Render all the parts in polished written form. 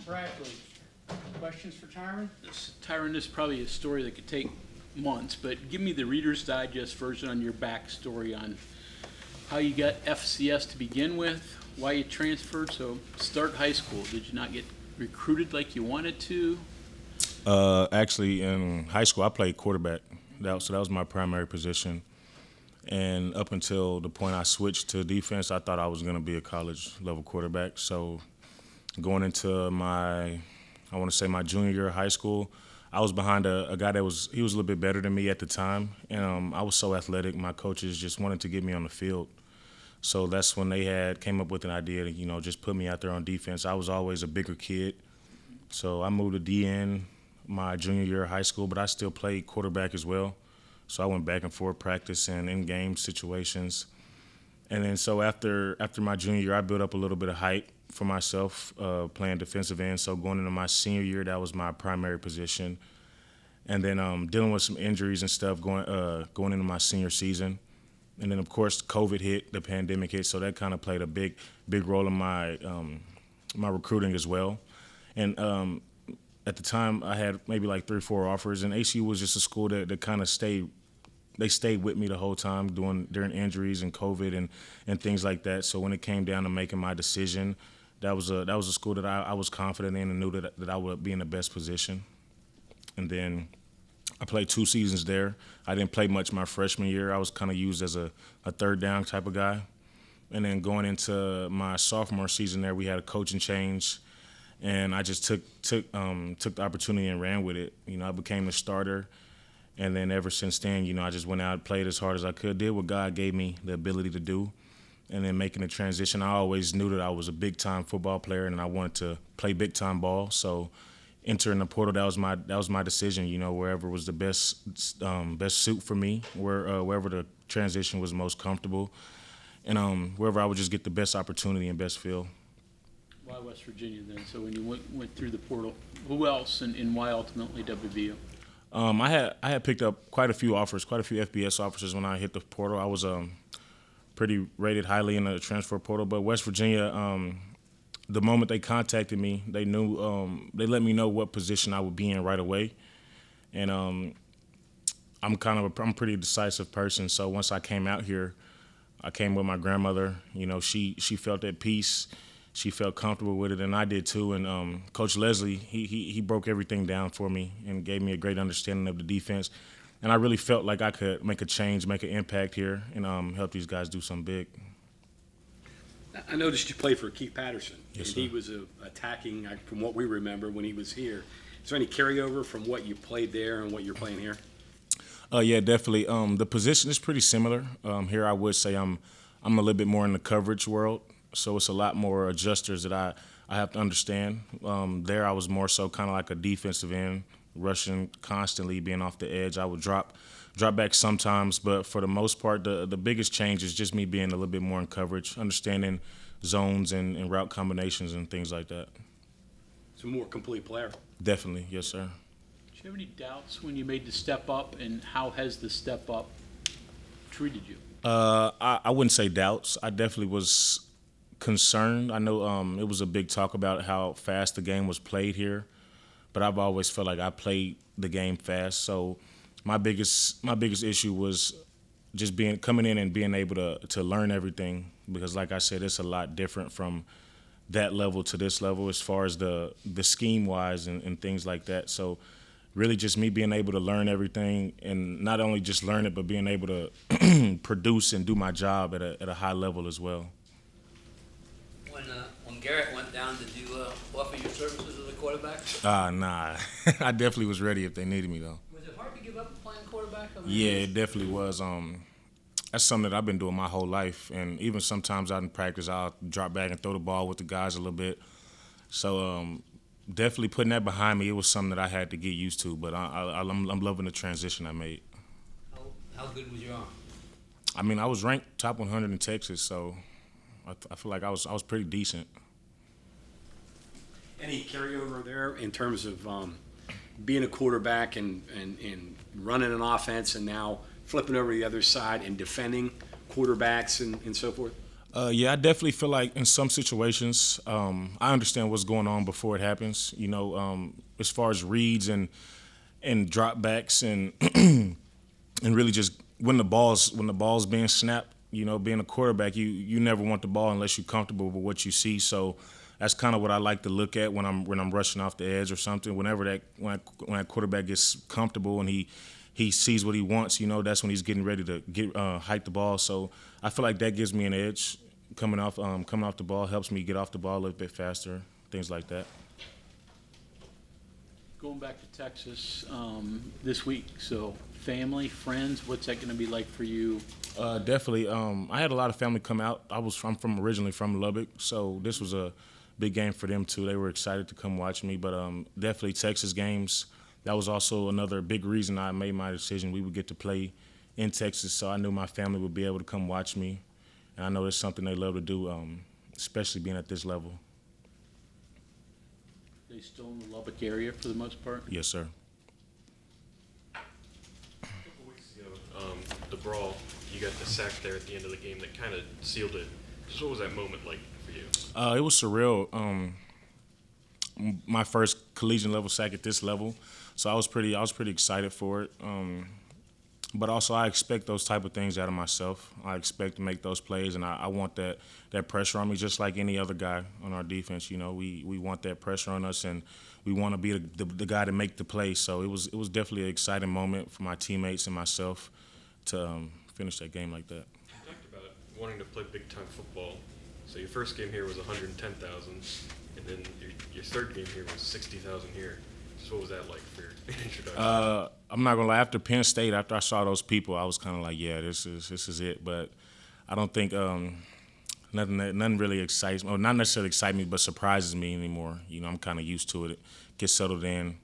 Bradley. Questions for Tyrin? Tyrin, this is probably a story that could take months, but give me the Reader's Digest version on your backstory on how you got FCS to begin with, why you transferred. So start high school. Did you not get recruited like you wanted to? Actually, in high school, I played quarterback. So that was my primary position. And up until the point I switched to defense, I thought I was going to be a college-level quarterback. So going into my junior year of high school, I was behind a guy he was a little bit better than me at the time. And I was so athletic, my coaches just wanted to get me on the field. So that's when they came up with an idea to, just put me out there on defense. I was always a bigger kid. So I moved to DN my junior year of high school, but I still played quarterback as well. So I went back and forth practicing in-game situations. And then so after my junior year, I built up a little bit of height for myself, playing defensive end. So going into my senior year, that was my primary position. And then dealing with some injuries and stuff going into my senior season. And then, of course, COVID hit, the pandemic hit, so that kind of played a big role in my recruiting as well. And at the time, I had maybe like 3 or 4 offers, and ACU was just a school that kind of stayed with me the whole time during injuries and COVID and things like that. So when it came down to making my decision, that was a school that I was confident in and knew that I would be in the best position. And then I played 2 seasons there. I didn't play much my freshman year. I was kind of used as a third down type of guy. And then going into my sophomore season there, we had a coaching change, and I just took the opportunity and ran with it. I became the starter, and then ever since then, I just went out, played as hard as I could, did what God gave me the ability to do. And then making the transition, I always knew that I was a big-time football player and I wanted to play big-time ball. So entering the portal, that was my decision. Wherever was the best suit for me, wherever the transition was most comfortable, and wherever I would just get the best opportunity and best feel. Why West Virginia then? So when you went through the portal, who else and why ultimately WVU? I had picked up quite a few offers, quite a few FBS offers when I hit the portal. I was pretty rated highly in the transfer portal, but West Virginia, the moment they contacted me, they knew they let me know what position I would be in right away, and I'm a pretty decisive person. So once I came out here, I came with my grandmother. She felt at peace, she felt comfortable with it, and I did too. And Coach Leslie, he broke everything down for me and gave me a great understanding of the defense. And I really felt like I could make a change, make an impact here, and help these guys do something big. I noticed you played for Keith Patterson, yes, and sir. he was attacking, from what we remember, when he was here. Is there any carryover from what you played there and what you're playing here? Yeah, definitely. The position is pretty similar. Here I would say I'm a little bit more in the coverage world, so it's a lot more adjusters that I have to understand. There I was more so kind of like a defensive end, rushing constantly, being off the edge. I would drop back sometimes, but for the most part, the biggest change is just me being a little bit more in coverage, understanding zones and route combinations and things like that. So more complete player. Definitely, yes, sir. Did you have any doubts when you made the step up, and how has the step up treated you? I wouldn't say doubts. I definitely was concerned. I know it was a big talk about how fast the game was played here, but I've always felt like I played the game fast. So my biggest issue was just coming in and being able to learn everything, because like I said, it's a lot different from that level to this level as far as the scheme wise and things like that. So really just me being able to learn everything, and not only just learn it, but being able to produce and do my job at a high level as well. When Garrett went down, did you offer your services as a quarterback? Nah. I definitely was ready if they needed me, though. Was it hard to give up playing quarterback? Yeah, it definitely was. That's something that I've been doing my whole life, and even sometimes out in practice, I'll drop back and throw the ball with the guys a little bit. So definitely putting that behind me, it was something that I had to get used to, but I'm loving the transition I made. How good was your arm? I mean, I was ranked top 100 in Texas, so I feel like I was pretty decent. Any carryover there in terms of being a quarterback and running an offense, and now flipping over to the other side and defending quarterbacks and so forth? Yeah, I definitely feel like in some situations, I understand what's going on before it happens. As far as reads and dropbacks and and really just when the ball's being snapped. Being a quarterback, you never want the ball unless you're comfortable with what you see. So that's kind of what I like to look at when I'm rushing off the edge or something. When that quarterback gets comfortable and he sees what he wants, that's when he's getting ready to hike the ball. So I feel like that gives me an edge coming off the ball, helps me get off the ball a little bit faster, things like that. Going back to Texas this week, so family, friends, what's that going to be like for you? Definitely. I had a lot of family come out. I'm originally from Lubbock, so this was a big game for them too. They were excited to come watch me, but definitely Texas games. That was also another big reason I made my decision. We would get to play in Texas, so I knew my family would be able to come watch me, and I know it's something they love to do, especially being at this level. They still in the Lubbock area for the most part? Yes, sir. A couple weeks ago, the brawl, you got the sack there at the end of the game that kind of sealed it. Just what was that moment like for you? It was surreal. My first collegiate level sack at this level, so I was pretty excited for it. But also, I expect those type of things out of myself. I expect to make those plays, and I want that pressure on me, just like any other guy on our defense. We want that pressure on us, and we want to be the guy to make the play. So it was definitely an exciting moment for my teammates and myself to finish that game like that. You talked about wanting to play big-time football. So your first game here was 110,000, and then your third game here was 60,000 here. So what was that like for your introduction? I'm not gonna lie. After Penn State, after I saw those people, I was kind of like, yeah, this is it. But I don't think nothing really excites me, or not necessarily excites me, but surprises me anymore. I'm kind of used to it. Get settled in,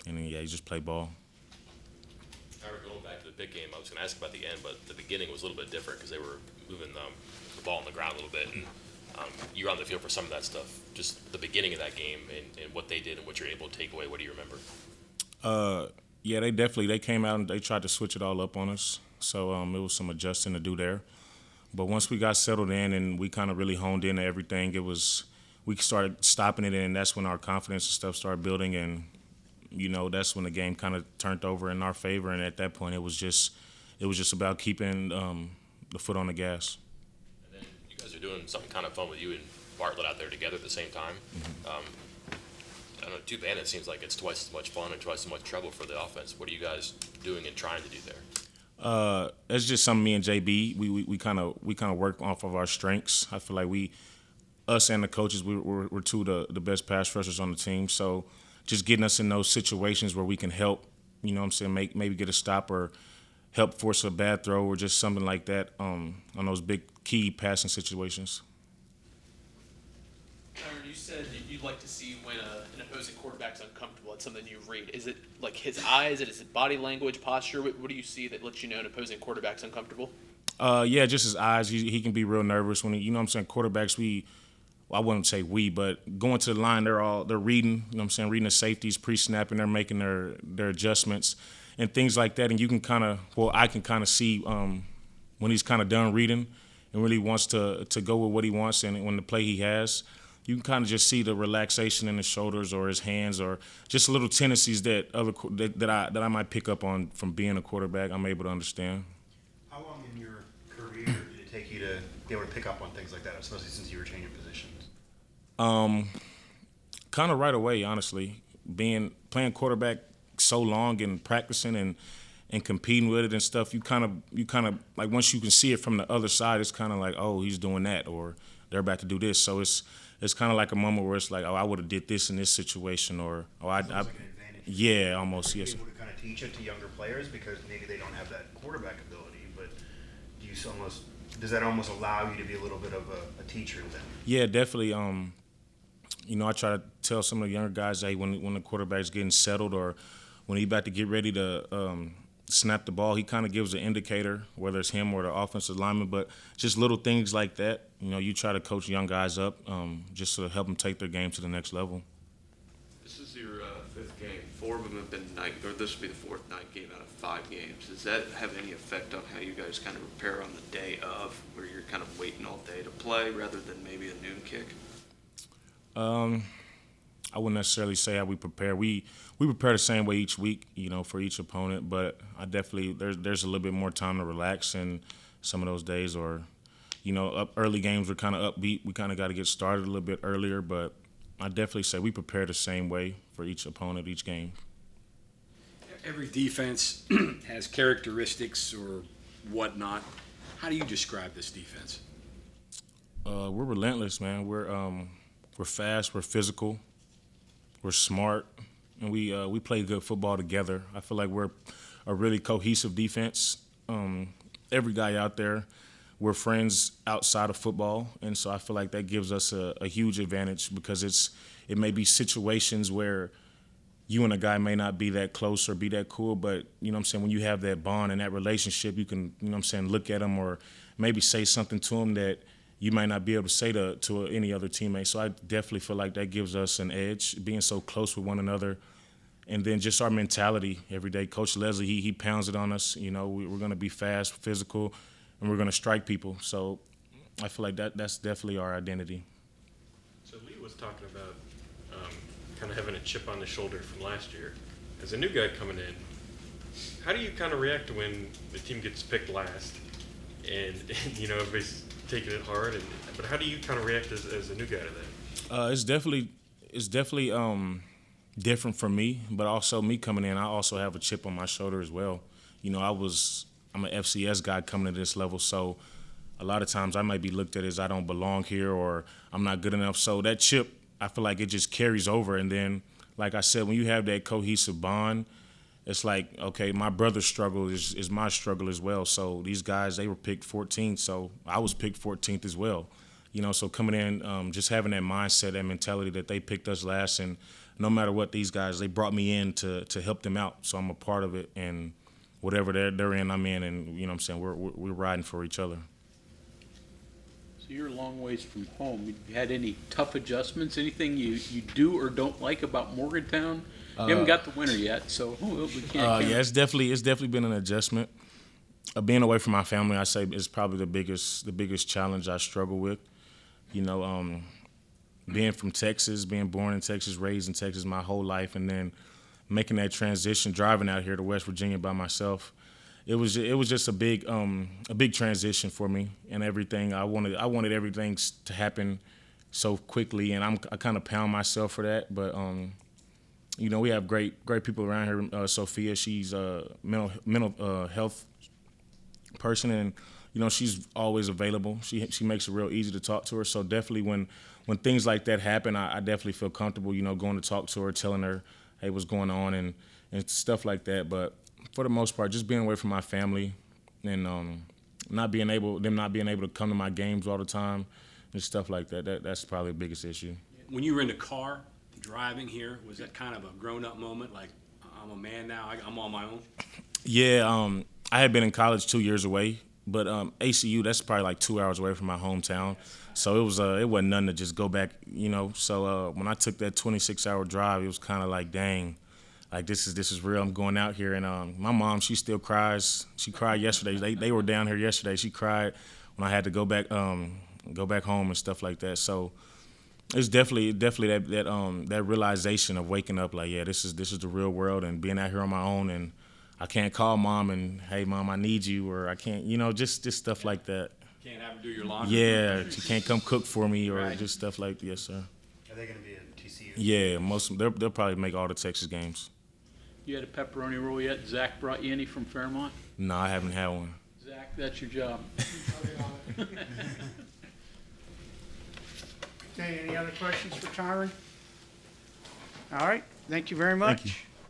and then you just play ball. Going back to the big game, I was going to ask about the end, but the beginning was a little bit different because they were moving the ball on the ground a little bit, and you were on the field for some of that stuff. Just the beginning of that game and what they did and what you're able to take away. What do you remember? Yeah, they came out and they tried to switch it all up on us. So it was some adjusting to do there. But once we got settled in and we kind of really honed in to everything, we started stopping it, and that's when our confidence and stuff started building, and that's when the game kind of turned over in our favor. And at that point, it was just about keeping the foot on the gas. And then you guys are doing something kind of fun with you and Bartlett out there together at the same time. Mm-hmm. I don't know, too bad it seems like it's twice as much fun and twice as much trouble for the offense. What are you guys doing and trying to do there? It's just something me and JB we kind of work off of our strengths. I feel like us and the coaches, we're two of the best pass rushers on the team. So just getting us in those situations where we can help, maybe get a stop or help force a bad throw or just something like that on those big key passing situations. Tyrin, you said you'd like to see when an opposing quarterback's uncomfortable. It's something you read. Is it like his eyes? Is it body language, posture? What do you see that lets you know an opposing quarterback's uncomfortable? Yeah, just his eyes. He can be real nervous when quarterbacks. I wouldn't say but going to the line, they're reading. Reading the safeties, pre-snap, and they're making their adjustments and things like that. And you can I can kind of see when he's kind of done reading and really wants to go with what he wants and when the play he has. You can kind of just see the relaxation in his shoulders or his hands or just little tendencies that I might pick up on from being a quarterback. I'm able to understand. How long in your career did it take you to be able to pick up on things like that, especially since you were changing positions? Kind of right away, honestly. Playing quarterback so long and practicing and competing with it and stuff, you kind of like once you can see it from the other side, it's kind of like, oh, he's doing that or they're about to do this. So it's kind of like a moment where it's like, oh, I would have did this in this situation, or like an advantage. Yeah, almost, yes. Able to kind of teach it to younger players because maybe they don't have that quarterback ability, but does that almost allow you to be a little bit of a teacher then? Yeah, definitely. I try to tell some of the younger guys, hey, when the quarterback's getting settled or when he's about to get ready to snap the ball, he kind of gives an indicator, whether it's him or the offensive lineman, but just little things like that. You try to coach young guys up just to help them take their game to the next level. This is your fifth game. 4 of them have been night, or this will be the 4th night game out of 5 games. Does that have any effect on how you guys kind of prepare on the day of, where you're kind of waiting all day to play rather than maybe a noon kick? I wouldn't necessarily say how we prepare. We prepare the same way each week, for each opponent. But I definitely there's a little bit more time to relax in some of those days. Or, early games are kind of upbeat. We kind of got to get started a little bit earlier. But I definitely say we prepare the same way for each opponent, each game. Every defense has characteristics or whatnot. How do you describe this defense? We're relentless, man. We're fast. We're physical. We're smart, and we play good football together. I feel like we're a really cohesive defense. Every guy out there, we're friends outside of football, and so I feel like that gives us a huge advantage because it may be situations where you and a guy may not be that close or be that cool, but when you have that bond and that relationship, you can look at them or maybe say something to them that you might not be able to say to any other teammate. So I definitely feel like that gives us an edge, being so close with one another. And then just our mentality every day. Coach Leslie, he pounds it on us. We're going to be fast, physical, and we're going to strike people. So I feel like that's definitely our identity. So Lee was talking about kind of having a chip on the shoulder from last year. As a new guy coming in, how do you kind of react to when the team gets picked last and everybody's taking it hard, but how do you kind of react as a new guy to that? It's definitely different for me, but also me coming in, I also have a chip on my shoulder as well. I'm an FCS guy coming to this level, so a lot of times I might be looked at as I don't belong here or I'm not good enough. So that chip, I feel like it just carries over. And then, like I said, when you have that cohesive bond, it's like, okay, my brother's struggle is my struggle as well. So these guys, they were picked 14th, so I was picked 14th as well. So coming in, just having that mindset, that mentality that they picked us last, and no matter what, these guys, they brought me in to help them out. So I'm a part of it, and whatever they're in, I'm in, and we're riding for each other. So you're a long ways from home. You had any tough adjustments? Anything you do or don't like about Morgantown? You haven't got the winner yet, so we can't count. Yeah, it's definitely been an adjustment. Being away from my family, I say, is probably the biggest challenge I struggle with. Being from Texas, being born in Texas, raised in Texas my whole life, and then making that transition, driving out here to West Virginia by myself, it was just a big transition for me and everything. I wanted everything to happen so quickly, and I kind of pound myself for that, but. We have great people around here. Sophia, she's a mental health person, and she's always available. She makes it real easy to talk to her. So definitely when things like that happen, I definitely feel comfortable, going to talk to her, telling her, hey, what's going on and stuff like that. But for the most part, just being away from my family and not being able to come to my games all the time and stuff like that's probably the biggest issue. When you were in the car driving here, was that kind of a grown-up moment, like I'm a man now, I'm on my own? Yeah, I had been in college 2 years away, but ACU, that's probably like 2 hours away from my hometown, so it wasn't nothing to just go back, So when I took that 26-hour drive, it was kind of like, dang, like this is real. I'm going out here, and my mom, she still cries. She cried yesterday. They were down here yesterday. She cried when I had to go back home and stuff like that. So. It's definitely that realization of waking up like, yeah, this is the real world, and being out here on my own, and I can't call mom and, hey mom, I need you, or I can't, just stuff like that. Can't have her do your laundry. Yeah, she can't come cook for me, or right. Just stuff like that. Yes, sir. Are they going to be in TCU? Yeah, they'll probably make all the Texas games. You had a pepperoni roll yet? Zach brought you any from Fairmont? No, I haven't had one. Zach, that's your job. Okay, any other questions for Tyrin? All right, thank you very much. Thank you.